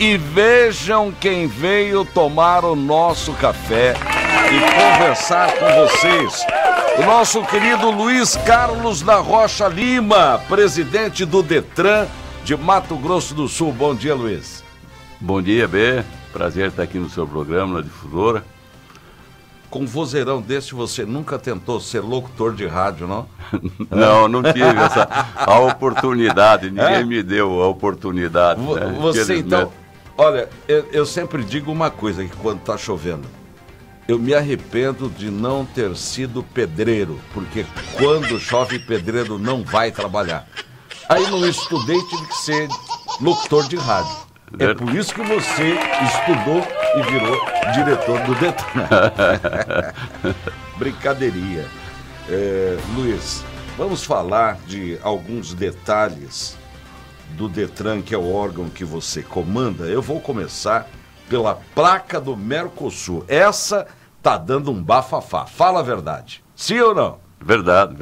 e vejam quem veio tomar o nosso café e conversar com vocês. O nosso querido Luiz Carlos da Rocha Lima, presidente do Detran de Mato Grosso do Sul. Bom dia, Luiz. Bom dia, B. Prazer estar aqui no seu programa, na Difusora. Com um vozeirão desse, você nunca tentou ser locutor de rádio, não? Não tive a oportunidade, ninguém me deu a oportunidade. Né? Você então, olha, eu sempre digo uma coisa aqui quando está chovendo. Eu me arrependo de não ter sido pedreiro, porque quando chove, pedreiro não vai trabalhar. Aí não estudei, tive que ser locutor de rádio. É por isso que você estudou e virou diretor do Detran. Brincadeirinha. Luiz, vamos falar de alguns detalhes do Detran, que é o órgão que você comanda. Eu vou começar pela placa do Mercosul. Essa tá dando um bafafá. Fala a verdade. Sim ou não? Verdade.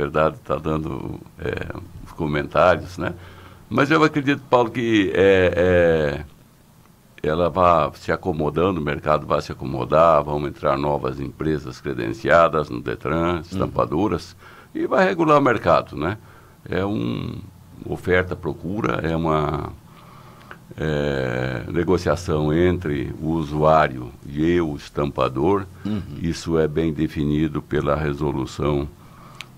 Tá dando os comentários, né? Mas eu acredito, Paulo, que ela vai se acomodando, o mercado vai se acomodar, vão entrar novas empresas credenciadas no Detran, estampadoras, e vai regular o mercado, né? É uma oferta-procura, é uma negociação entre o usuário e o estampador. Isso é bem definido pela resolução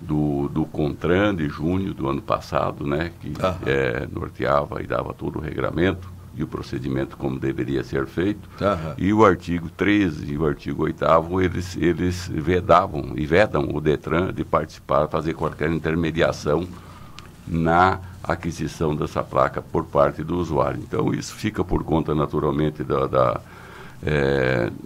do CONTRAN de junho do ano passado, né? Que norteava e dava todo o regramento e o procedimento como deveria ser feito. E o artigo 13 e o artigo 8º, eles vedam o Detran de participar, fazer qualquer intermediação na aquisição dessa placa por parte do usuário. Então, isso fica por conta, naturalmente,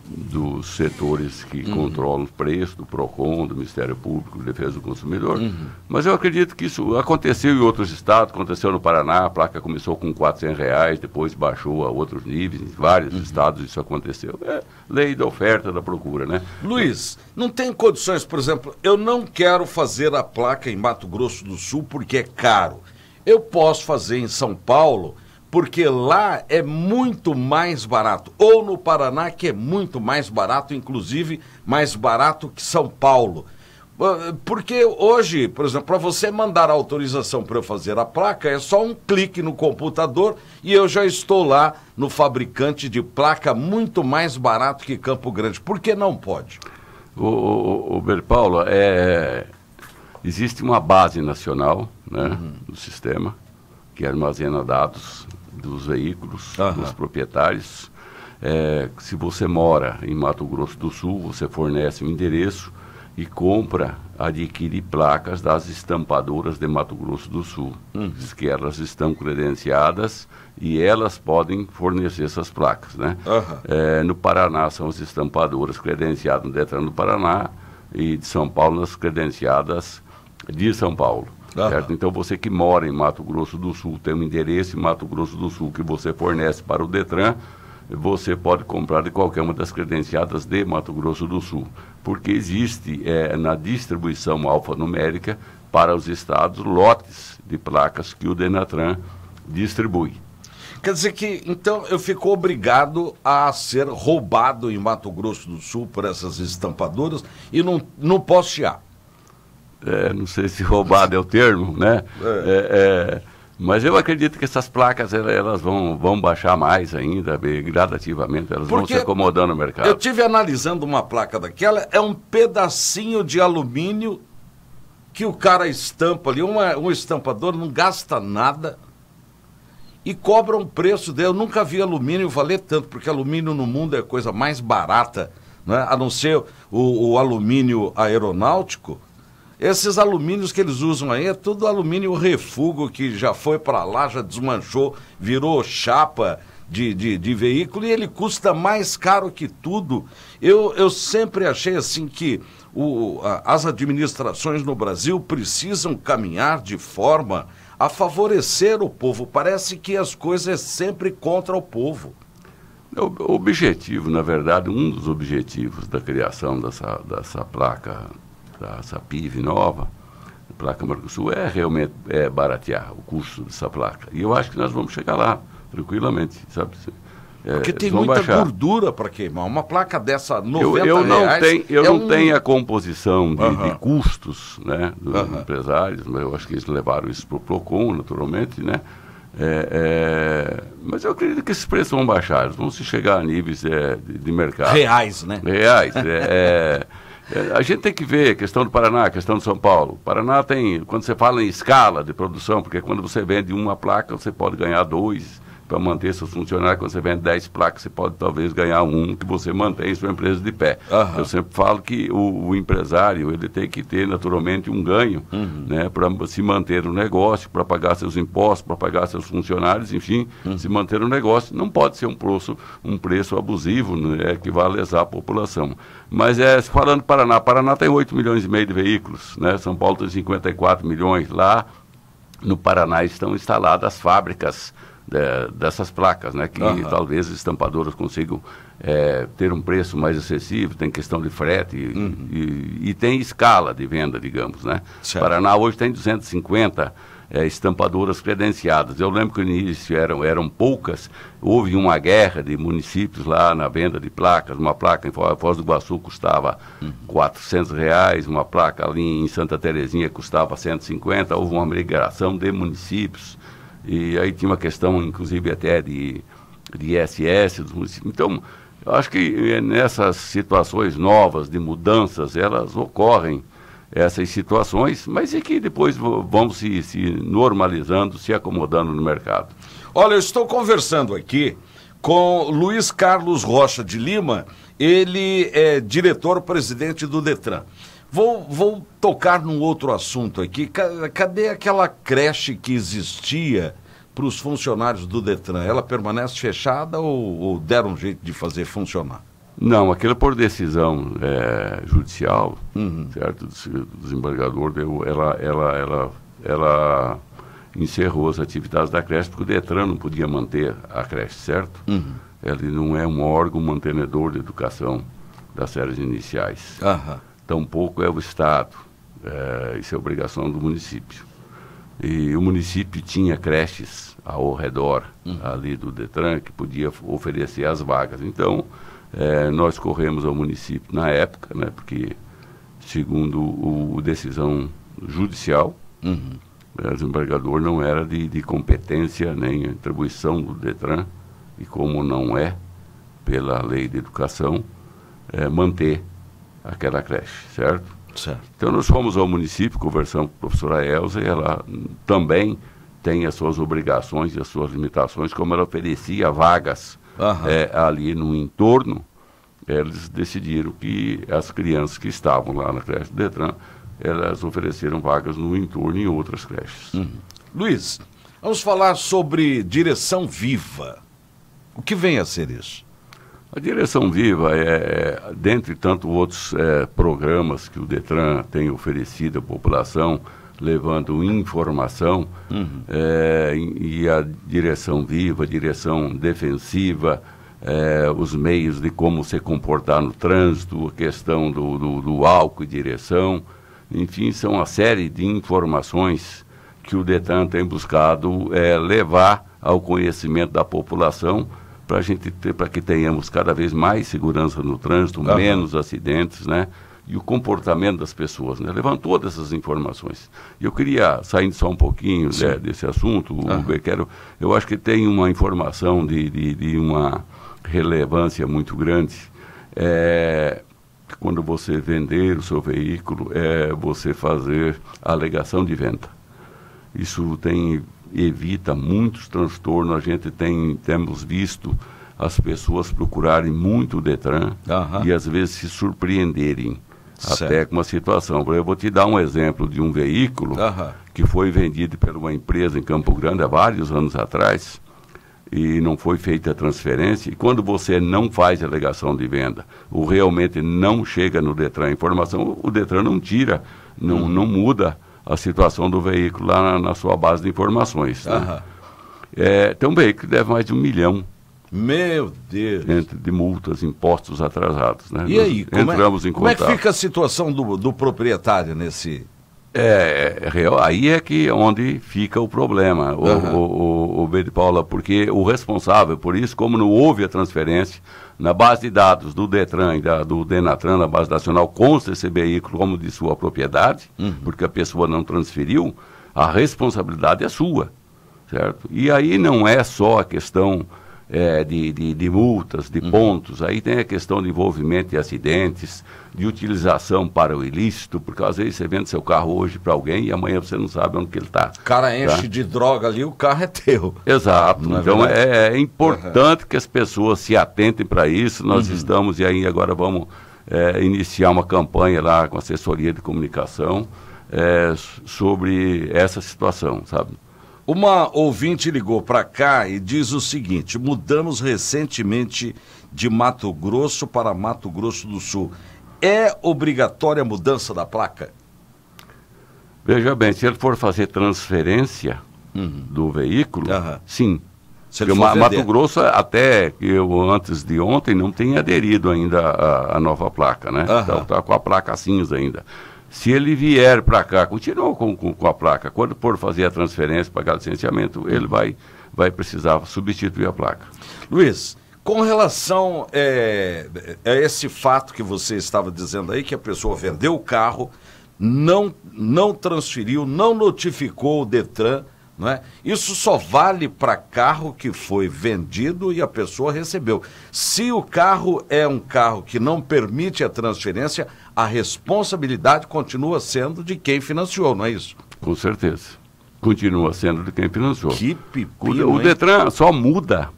dos setores que controlam o preço, do PROCON, do Ministério Público, Defesa do Consumidor. Mas eu acredito que isso aconteceu em outros estados, aconteceu no Paraná, a placa começou com R$400, depois baixou a outros níveis, em vários estados isso aconteceu. É lei da oferta, da procura, né? Luiz, não tem condições, por exemplo, eu não quero fazer a placa em Mato Grosso do Sul porque é caro. Eu posso fazer em São Paulo, porque lá é muito mais barato. Ou no Paraná, que é muito mais barato, inclusive mais barato que São Paulo. Porque hoje, por exemplo, para você mandar a autorização para eu fazer a placa, é só um clique no computador e eu já estou lá no fabricante de placa muito mais barato que Campo Grande. Por que não pode? O Paulo, existe uma base nacional, né, do sistema, que armazena dados dos veículos, dos proprietários. Se você mora em Mato Grosso do Sul, você fornece um endereço e adquire placas das estampadoras de Mato Grosso do Sul. Diz que elas estão credenciadas e elas podem fornecer essas placas, né? No Paraná são as estampadoras credenciadas no Detran do Paraná e de São Paulo nas credenciadas de São Paulo. Certo? Então, você que mora em Mato Grosso do Sul, tem um endereço em Mato Grosso do Sul que você fornece para o Detran, você pode comprar de qualquer uma das credenciadas de Mato Grosso do Sul, porque existe na distribuição alfanumérica para os estados lotes de placas que o Denatran distribui. Quer dizer que, então, eu fico obrigado a ser roubado em Mato Grosso do Sul por essas estampadoras e não posso chiar. Não sei se roubado é o termo, né? Mas eu acredito que essas placas elas vão baixar mais ainda, gradativamente, elas vão se acomodando no mercado. Eu estive analisando uma placa daquela, é um pedacinho de alumínio que o cara estampa ali, um estampador não gasta nada e cobra um preço dele. Eu nunca vi alumínio valer tanto, porque alumínio no mundo é a coisa mais barata, né? A não ser o alumínio aeronáutico. Esses alumínios que eles usam aí é tudo alumínio refúgio que já foi para lá, já desmanchou, virou chapa de veículo e ele custa mais caro que tudo. Eu sempre achei assim que as administrações no Brasil precisam caminhar de forma a favorecer o povo. Parece que as coisas é sempre contra o povo. O objetivo, na verdade, um dos objetivos da criação dessa placa, dessa PIV nova, placa Mercosul, é realmente baratear o custo dessa placa. E eu acho que nós vamos chegar lá, tranquilamente, sabe? Porque tem muita gordura para queimar. Uma placa dessa, R$90 eu não tenho a composição de custos, né, dos empresários, mas eu acho que eles levaram isso para o Procon, naturalmente, né? Mas eu acredito que esses preços vão baixar, eles vão se chegar a níveis de mercado. Reais, né? Reais. A gente tem que ver a questão do Paraná, a questão de São Paulo. O Paraná tem, quando você fala em escala de produção, porque quando você vende uma placa, você pode ganhar 2 para manter seus funcionários. Quando você vende 10 placas, você pode talvez ganhar 1 que você mantém sua empresa de pé. Eu sempre falo que o empresário ele tem que ter naturalmente um ganho, né, para se manter no negócio, para pagar seus impostos, para pagar seus funcionários, enfim, se manter no negócio. Não pode ser um preço abusivo, né, que vá lesar a população. Mas falando do Paraná, Paraná tem 8,5 milhões de veículos, né? São Paulo tem 54 milhões. Lá no Paraná estão instaladas as fábricas dessas placas, né, que talvez as estampadoras consigam ter um preço mais acessível, tem questão de frete e tem escala de venda, digamos, né? Paraná hoje tem 250 estampadoras credenciadas. Eu lembro que no início eram poucas, houve uma guerra de municípios lá na venda de placas. Uma placa em Foz do Iguaçu custava R$400, uma placa ali em Santa Terezinha custava 150, houve uma migração de municípios. E aí tinha uma questão, inclusive, até de ISS dos municípios. Então, eu acho que nessas situações novas de mudanças, elas ocorrem, essas situações, mas é que depois vão se normalizando, se acomodando no mercado. Olha, eu estou conversando aqui com Luiz Carlos Rocha de Lima, ele é diretor-presidente do Detran. Vou tocar num outro assunto aqui. Cadê aquela creche que existia para os funcionários do Detran? Ela permanece fechada ou deram um jeito de fazer funcionar? Não, aquilo por decisão judicial, certo? O desembargador ela encerrou as atividades da creche porque o Detran não podia manter a creche, certo? Ele não é um órgão mantenedor de educação das séries iniciais. Tampouco é o Estado, isso é obrigação do município. E o município tinha creches ao redor ali do Detran que podia oferecer as vagas. Então, nós corremos ao município na época, né, porque, segundo a decisão judicial, o desembargador não era de competência nem atribuição do Detran, e como não é, pela lei de educação, manter aquela creche, certo? Então nós fomos ao município, conversamos com a professora Elza, e ela também tem as suas obrigações e as suas limitações, como ela oferecia vagas ali no entorno. Eles decidiram que as crianças que estavam lá na creche do Detran, elas ofereceram vagas no entorno em outras creches. Luiz, vamos falar sobre direção viva. O que vem a ser isso? A Direção Viva dentre tantos outros programas que o Detran tem oferecido à população, levando informação, e a Direção Viva, a Direção Defensiva, os meios de como se comportar no trânsito, a questão do álcool e direção, enfim, são uma série de informações que o Detran tem buscado levar ao conhecimento da população, para que tenhamos cada vez mais segurança no trânsito, menos acidentes, né? E o comportamento das pessoas, né? Levando todas essas informações. E eu queria, saindo só um pouquinho desse assunto, eu acho que tem uma informação de uma relevância muito grande. Quando você vender o seu veículo, você fazer a alegação de venda. Isso evita muitos transtornos. A gente temos visto as pessoas procurarem muito o Detran e às vezes se surpreenderem até com uma situação. Eu vou te dar um exemplo de um veículo que foi vendido por uma empresa em Campo Grande há vários anos atrás e não foi feita a transferência. E quando você não faz a alegação de venda ou realmente não chega no Detran a informação, o Detran não tira, não muda a situação do veículo lá na sua base de informações. Né? Tem um veículo que deve mais de R$1 milhão. Meu Deus! De multas, impostos atrasados. Né? E aí, entramos em como é contato. que fica a situação do proprietário nesse É real, aí é que onde fica o problema, o B de Paula, porque o responsável por isso, como não houve a transferência, na base de dados do Detran e do Denatran, na base nacional, consta esse veículo como de sua propriedade, porque a pessoa não transferiu, a responsabilidade é sua, certo? E aí não é só a questão de multas, de pontos, aí tem a questão de envolvimento de acidentes, de utilização para o ilícito, porque às vezes você vende seu carro hoje para alguém e amanhã você não sabe onde que ele está. O cara enche de droga ali, o carro é teu. Exato. Então é importante que as pessoas se atentem para isso. Nós estamos, e aí agora vamos iniciar uma campanha lá com a assessoria de comunicação sobre essa situação, sabe? Uma ouvinte ligou para cá e diz o seguinte: mudamos recentemente de Mato Grosso para Mato Grosso do Sul. É obrigatória a mudança da placa? Veja bem, se ele for fazer transferência do veículo, sim. Porque Mato Grosso, até que eu antes de ontem, não tem aderido ainda a nova placa, né? Então está com a placa cinza ainda. Se ele vier para cá, continua com a placa. Quando for fazer a transferência, pagar licenciamento, ele vai precisar substituir a placa. Luiz, com relação a esse fato que você estava dizendo aí, que a pessoa vendeu o carro, não transferiu, não notificou o Detran, não é? Isso só vale para carro que foi vendido e a pessoa recebeu. Se o carro é um carro que não permite a transferência, a responsabilidade continua sendo de quem financiou, não é isso? Com certeza. Continua sendo de quem financiou. Que pepino, o Detran só muda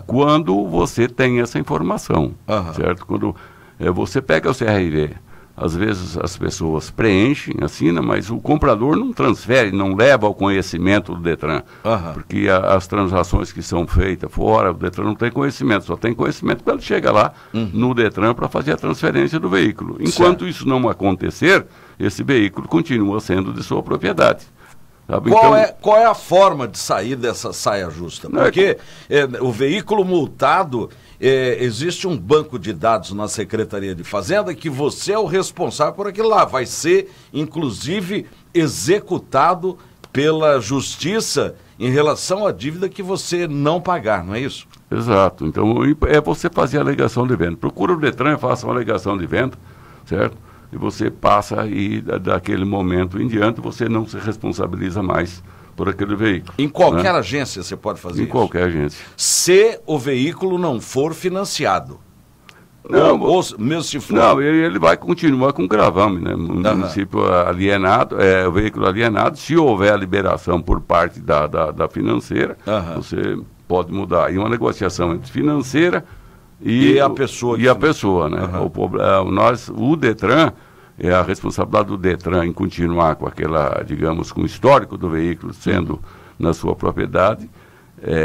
quando você tem essa informação, certo? Quando você pega o CRV, às vezes as pessoas preenchem, assinam, mas o comprador não transfere, não leva ao conhecimento do Detran. Porque as transações que são feitas fora, o Detran não tem conhecimento, só tem conhecimento quando chega lá no Detran para fazer a transferência do veículo. Enquanto isso não acontecer, esse veículo continua sendo de sua propriedade. Sabe? Qual é a forma de sair dessa saia justa? Porque o veículo multado, existe um banco de dados na Secretaria de Fazenda que você é o responsável por aquilo lá. Vai ser, inclusive, executado pela Justiça em relação à dívida que você não pagar, não é isso? Exato. Então, é você fazer a alegação de venda. Procura o Detran e faça uma alegação de venda, certo? E você passa e daquele momento em diante você não se responsabiliza mais por aquele veículo. Em qualquer agência você pode fazer isso? Em qualquer agência. Se o veículo não for financiado. Não, mesmo se for. Não, ele vai continuar com gravame, né? O município alienado, o veículo alienado, se houver a liberação por parte da financeira, você pode mudar. E uma negociação entre financeira e a pessoa. E a pessoa, né? O Detran, a responsabilidade do Detran em continuar com aquela, digamos, com o histórico do veículo sendo na sua propriedade,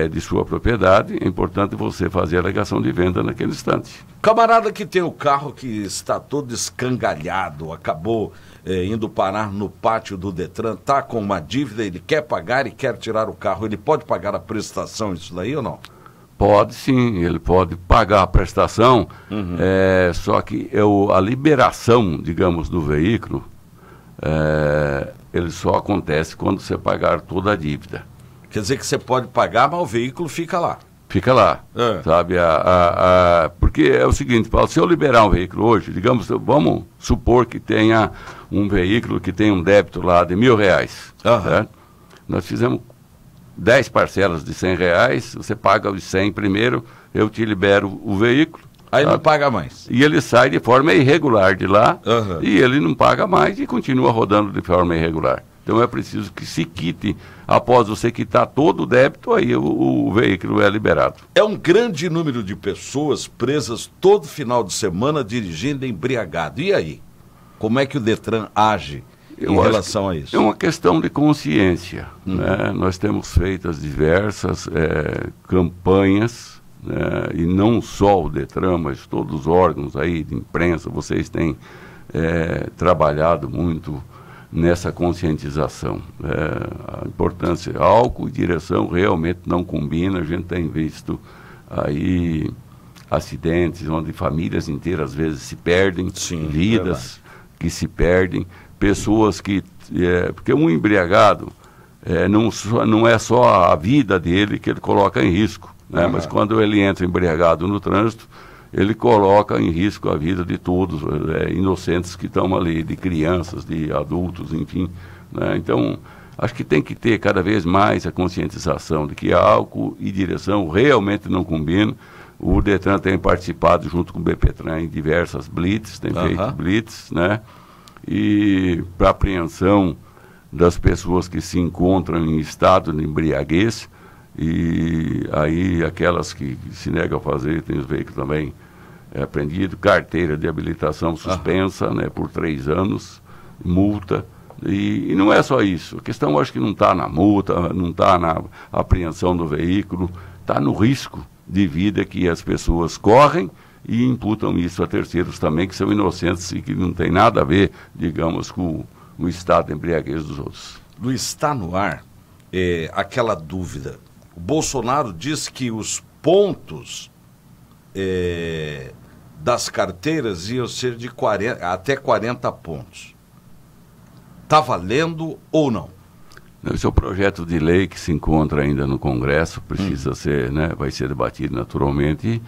de sua propriedade, é importante você fazer a alegação de venda naquele instante. Camarada que tem o carro que está todo escangalhado, acabou indo parar no pátio do Detran, está com uma dívida, ele quer pagar e quer tirar o carro, ele pode pagar a prestação, isso daí ou não? Pode sim, ele pode pagar a prestação, só que a liberação, digamos, do veículo, ele só acontece quando você pagar toda a dívida. Quer dizer que você pode pagar, mas o veículo fica lá. Fica lá, sabe? Porque é o seguinte, Paulo, se eu liberar um veículo hoje, digamos, vamos supor que tenha um veículo que tem um débito lá de R$1.000, certo? Nós fizemos 10 parcelas de R$100, você paga os 100 primeiro, eu te libero o veículo. Aí não paga mais. E ele sai de forma irregular de lá, e ele não paga mais e continua rodando de forma irregular. Então é preciso que se quite, após você quitar todo o débito, aí o veículo é liberado. É um grande número de pessoas presas todo final de semana dirigindo embriagado. E aí? Como é que o Detran age em relação a isso? É uma questão de consciência. Né? Nós temos feito as diversas campanhas, né? E não só o Detran, mas todos os órgãos aí de imprensa, vocês têm trabalhado muito nessa conscientização. A importância, álcool e direção realmente não combina, a gente tem visto aí acidentes onde famílias inteiras às vezes se perdem, vidas que se perdem pessoas que... porque um embriagado não é só a vida dele que ele coloca em risco, né? Mas quando ele entra embriagado no trânsito, ele coloca em risco a vida de todos, inocentes que estão ali, de crianças, de adultos, enfim, né? Então, acho que tem que ter cada vez mais a conscientização de que álcool e direção realmente não combinam. O Detran tem participado junto com o BPTran em diversas blitz, tem feito blitz, né? E para apreensão das pessoas que se encontram em estado de embriaguez, e aí aquelas que se negam a fazer, tem os veículos também apreendidos, carteira de habilitação suspensa, né, por 3 anos, multa, e não é só isso, a questão acho que não está na multa, não está na apreensão do veículo, está no risco de vida que as pessoas correm e imputam isso a terceiros também, que são inocentes e que não tem nada a ver, digamos, com o estado de embriaguez dos outros. Luiz, está no ar aquela dúvida. O Bolsonaro diz que os pontos das carteiras iam ser de até 40 pontos. Está valendo ou não? Esse é o projeto de lei que se encontra ainda no Congresso, precisa ser, né, vai ser debatido naturalmente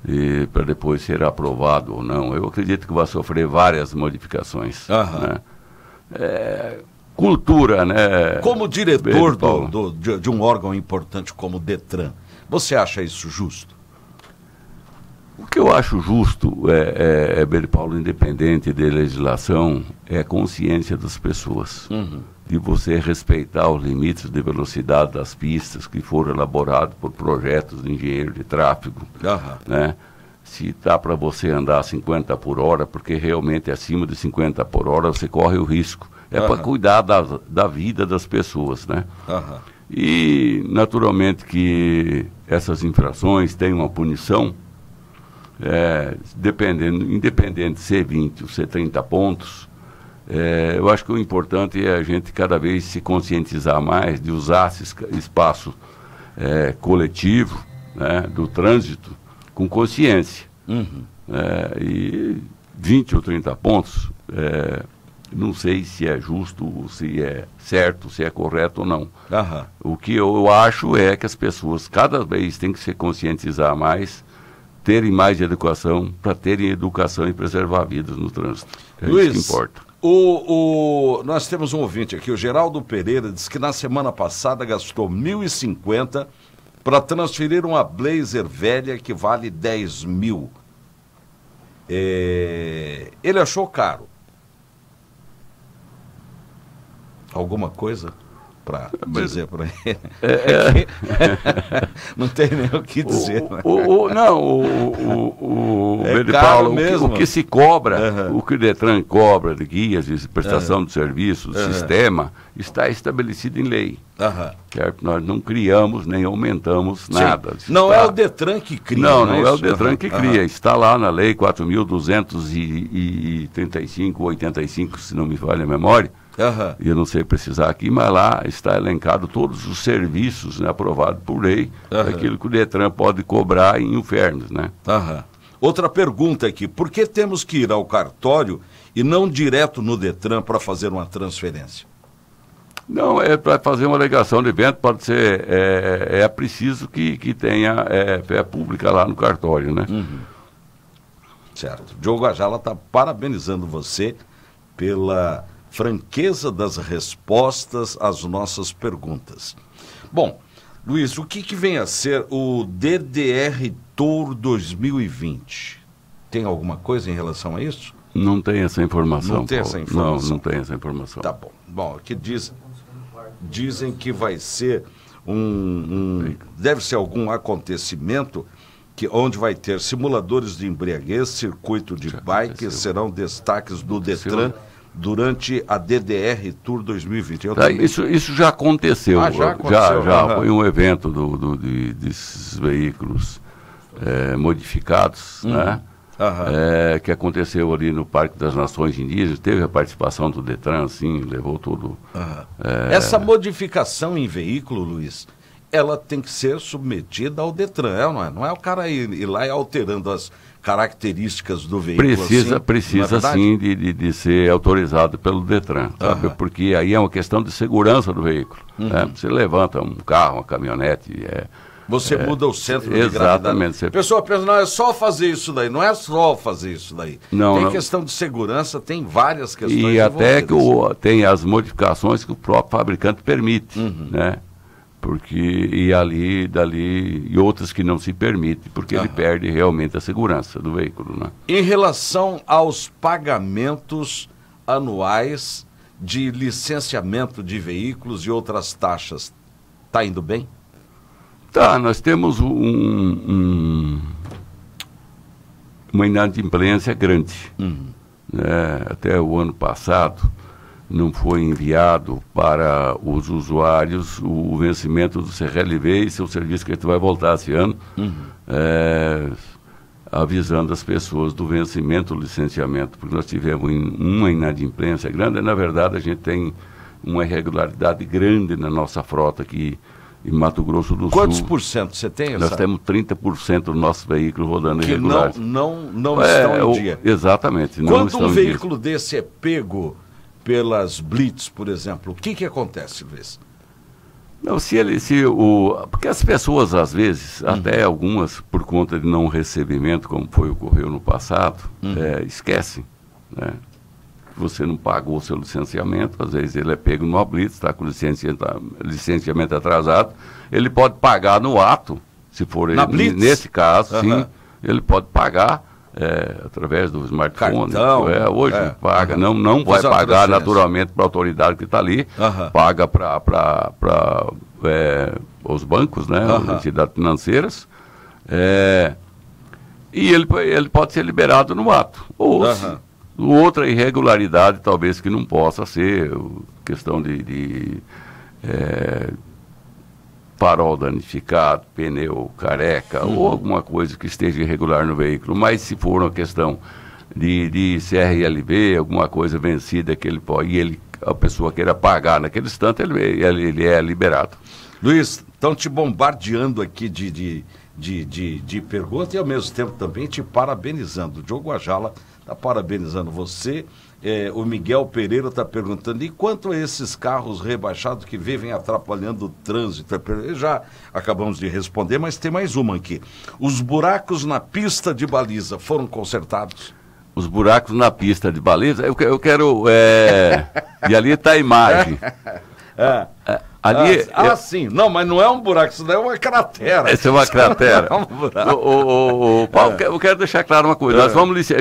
e para depois ser aprovado ou não. Eu acredito que vai sofrer várias modificações. Né? Cultura, né? Como diretor de um órgão importante como o Detran, você acha isso justo? O que eu acho justo, Paulo, independente de legislação, é a consciência das pessoas. De você respeitar os limites de velocidade das pistas que foram elaborados por projetos de engenheiro de tráfego. Né? Se dá para você andar 50 por hora, porque realmente acima de 50 por hora você corre o risco. É para cuidar da vida das pessoas, né? E, naturalmente, que essas infrações têm uma punição, independente de ser 20 ou ser 30 pontos, eu acho que o importante é a gente cada vez se conscientizar mais de usar esse espaço coletivo, né, do trânsito com consciência. E 20 ou 30 pontos, não sei se é justo, se é certo, se é correto ou não. O que eu acho é que as pessoas cada vez têm que se conscientizar mais, terem mais educação, para terem educação e preservar vidas no trânsito. Luiz, isso que importa. Nós temos um ouvinte aqui, o Geraldo Pereira, disse que na semana passada gastou 1.050 para transferir uma Blazer velha que vale 10 mil. Ele achou caro. Alguma coisa para dizer para ele? Não tem nem o que dizer. Paulo, o que se cobra, o que o Detran cobra de guias, de prestação de serviços, sistema, está estabelecido em lei. Certo? Nós não criamos nem aumentamos nada. Não é o Detran que cria. Não é o Detran que cria. Está lá na lei 4.235/85, se não me falha a memória. E eu não sei precisar aqui, mas lá está elencado todos os serviços, né, aprovados por lei, aquilo que o Detran pode cobrar em infernos, né? Outra pergunta aqui, por que temos que ir ao cartório e não direto no Detran para fazer uma transferência? Não, é para fazer uma alegação de evento, pode ser, é preciso que tenha fé pública lá no cartório, né? Certo. Diogo Ajala está parabenizando você pela franqueza das respostas às nossas perguntas. Bom, Luiz, o que vem a ser o DDR Tour 2020? Tem alguma coisa em relação a isso? Não tem essa informação. Não tem essa informação? Não tem essa informação. Tá bom. Bom, aqui dizem que vai ser deve ser algum acontecimento onde vai ter simuladores de embriaguez, circuito de bike, serão destaques do Detran durante a DDR Tour 2020. Isso já aconteceu. Já aconteceu? Já foi um evento desses veículos modificados, né? Que aconteceu ali no Parque das Nações Indígenas. Teve a participação do Detran, sim, levou tudo. Essa modificação em veículo, Luiz, ela tem que ser submetida ao DETRAN, não é? Não é o cara ir lá e alterando as características do veículo. Precisa sim de ser autorizado pelo DETRAN, sabe? Porque aí é uma questão de segurança do veículo. Né? Você levanta um carro, uma caminhonete... Você muda o centro de gravidade. Exatamente. A pessoa pensa, não, é só fazer isso daí. Não é só fazer isso daí. Tem questão de segurança, tem várias questões. E até que tem as modificações que o próprio fabricante permite, né? Porque, e outras que não se permite, porque ele perde realmente a segurança do veículo, né? Em relação aos pagamentos anuais de licenciamento de veículos e outras taxas, está indo bem? Tá, nós temos uma inadimplência grande. Né? Até o ano passado não foi enviado para os usuários o vencimento do CRLV, esse é o serviço que a gente vai voltar esse ano, avisando as pessoas do vencimento do licenciamento, porque nós tivemos uma inadimplência grande, e, na verdade a gente tem uma irregularidade grande na nossa frota aqui em Mato Grosso do Sul. Quantos por cento você tem? Nós temos 30% do nosso veículo rodando irregulares. Que não estão em dia. Exatamente. Quando um veículo desse é pego pelas blitz, por exemplo, o que acontece, Luiz? Não, porque as pessoas, às vezes, até algumas, por conta de não recebimento, como ocorreu no passado, esquecem, né? Você não pagou o seu licenciamento, às vezes ele é pego numa blitz, está com licenciamento atrasado, ele pode pagar no ato, se for nesse caso, sim, ele pode pagar através do smartphone. Cartão, hoje paga, não vai pagar naturalmente para a autoridade que está ali, paga para os bancos, né, as entidades financeiras, e ele pode ser liberado no ato. Ou outra irregularidade, talvez, que não possa ser questão de farol danificado, pneu careca, ou alguma coisa que esteja irregular no veículo. Mas se for uma questão de CRLV, alguma coisa vencida que ele pode, e a pessoa queira pagar naquele instante, ele é liberado. Luiz, estão te bombardeando aqui de perguntas e ao mesmo tempo também te parabenizando. O Diogo Ajala está parabenizando você. O Miguel Pereira está perguntando, e quanto a esses carros rebaixados que vivem atrapalhando o trânsito? Já acabamos de responder, mas tem mais uma aqui. Os buracos na pista de baliza foram consertados? Os buracos na pista de baliza? Eu quero... e ali está a imagem. Ali, sim. Não, mas não é um buraco, isso daí é uma cratera. Essa é uma cratera. Paulo, eu quero deixar claro uma coisa. Nós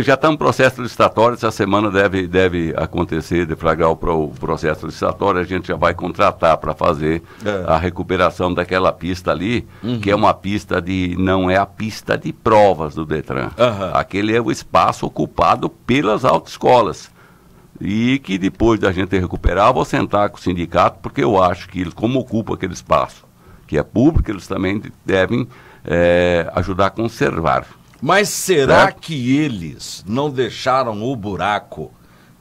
já estamos no processo licitatório, essa semana deve acontecer, deflagrar o processo licitatório, a gente já vai contratar para fazer a recuperação daquela pista ali, que é uma pista não é a pista de provas do DETRAN. Aquele é o espaço ocupado pelas autoescolas. E que depois da gente recuperar, eu vou sentar com o sindicato, porque eu acho que eles, como ocupam aquele espaço, que é público, eles também devem ajudar a conservar. Mas será que eles não deixaram o buraco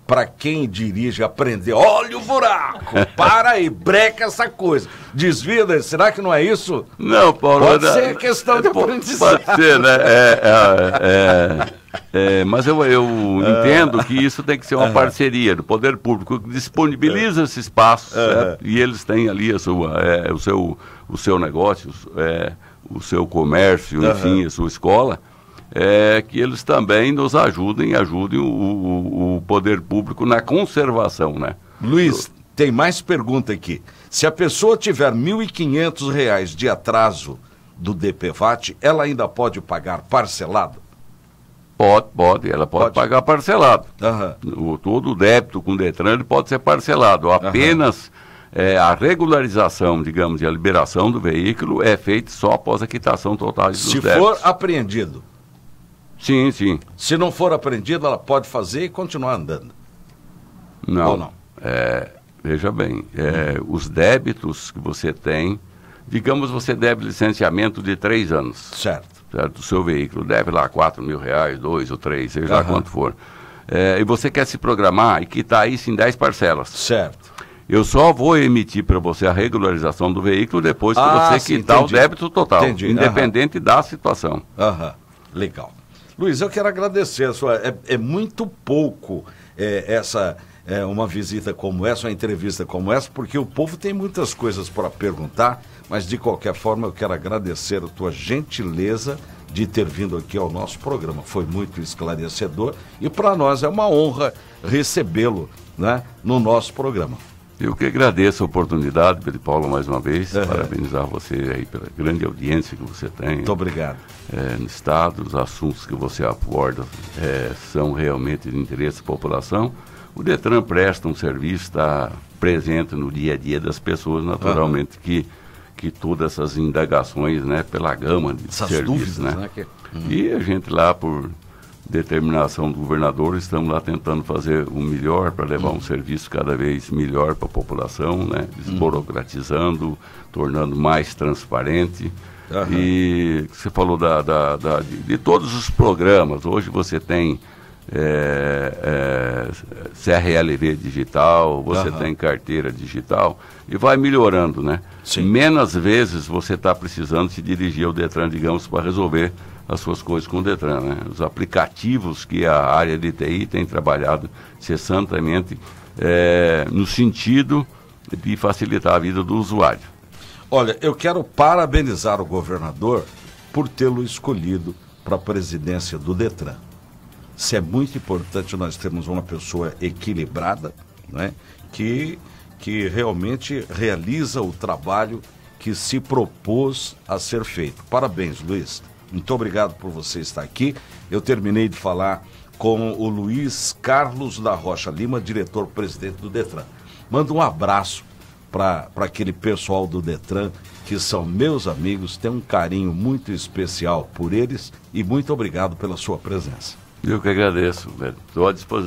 para quem dirige aprender? Olha o buraco, para aí, breca essa coisa, desvia, será que não é isso? Não, Paulo. Pode ser questão de aprendizagem. Pode ser, né? Mas eu entendo que isso tem que ser uma parceria do poder público que disponibiliza esse espaço, e eles têm ali o seu negócio, o seu comércio, enfim, a sua escola, que eles também nos ajudem o poder público na conservação, né? Luiz, tem mais pergunta aqui. Se a pessoa tiver R$ 1.500 de atraso do DPVAT, ela ainda pode pagar parcelado? Pode, ela pode pagar parcelado. Todo o débito com o DETRAN ele pode ser parcelado. Apenas a regularização, digamos, e a liberação do veículo é feita só após a quitação total dos débitos. Se for apreendido? Sim, sim. Se não for apreendido, ela pode fazer e continuar andando? Não. Ou não? Veja bem, os débitos que você tem, digamos, você deve licenciamento de 3 anos. Certo. Do seu veículo, deve lá R$4.000, 2 ou 3, seja lá quanto for. E você quer se programar e quitar isso em 10 parcelas. Certo. Eu só vou emitir para você a regularização do veículo depois que você quitar o débito total, independente da situação. Legal. Luiz, eu quero agradecer. É muito pouco uma visita como essa, uma entrevista como essa, porque o povo tem muitas coisas para perguntar, mas de qualquer forma eu quero agradecer a tua gentileza de ter vindo aqui ao nosso programa. Foi muito esclarecedor e para nós é uma honra recebê-lo, né, no nosso programa. Eu que agradeço a oportunidade, Pedro Paulo, mais uma vez, parabenizar você aí pela grande audiência que você tem. Muito obrigado. No Estado, os assuntos que você aborda são realmente de interesse da população. O Detran presta um serviço, está presente no dia a dia das pessoas, naturalmente que todas essas indagações, né, pela gama de serviços, né? E a gente lá, por determinação do governador, estamos lá tentando fazer o melhor para levar um serviço cada vez melhor para a população, né? Desburocratizando, tornando mais transparente. E você falou de todos os programas. Hoje você tem CRLV digital, você tem carteira digital e vai melhorando, né? Sim. Menos vezes você está precisando se dirigir ao Detran, digamos, para resolver as suas coisas com o Detran, né? Os aplicativos que a área de TI tem trabalhado cessantemente no sentido de facilitar a vida do usuário. Olha, eu quero parabenizar o governador por tê-lo escolhido para a presidência do Detran. Isso é muito importante, nós temos uma pessoa equilibrada, né, que realmente realiza o trabalho que se propôs a ser feito. Parabéns, Luiz. Muito obrigado por você estar aqui. Eu terminei de falar com o Luiz Carlos da Rocha Lima, diretor-presidente do Detran. Manda um abraço para aquele pessoal do Detran, que são meus amigos, tenho um carinho muito especial por eles e muito obrigado pela sua presença. Eu que agradeço, velho. Estou à disposição.